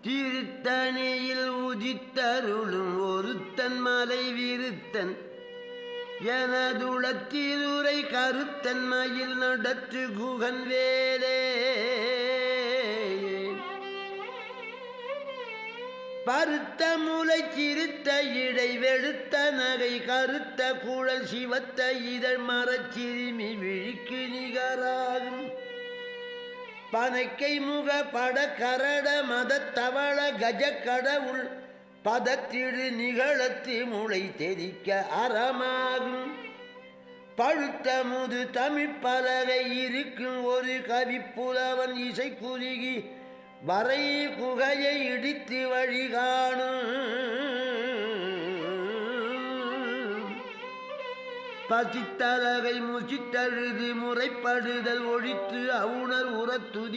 திருத்தணியில் உதித்தருளும் ஒருத்தன் மலை விருத்தன் எனதுளத்திலுரை கருத்தன் மயில் நடத்து குகன் வேலே பருத்த முலை சிறுத்த இடை வெளுத்த நகை கருத்த குழல் சிவத்த இதழ் மரச்சிறுமி விழிக்கு நிகராகும் பனைக்கை முக பட கரட மதத்தவள கஜ கடவுள் பதத்திடு நிகழத்து முளை தெரிக்க அறமாகும் பழுத்த முது தமிழ் பலகை இருக்கும் ஒரு கவிப்புலவன் இசை குறுகி வரை குகையை இடித்து வழி காணும் பசித்தலகை முசித்தழுது முறைப்படுதல் ஒழித்து அவுணர் உரத்துதி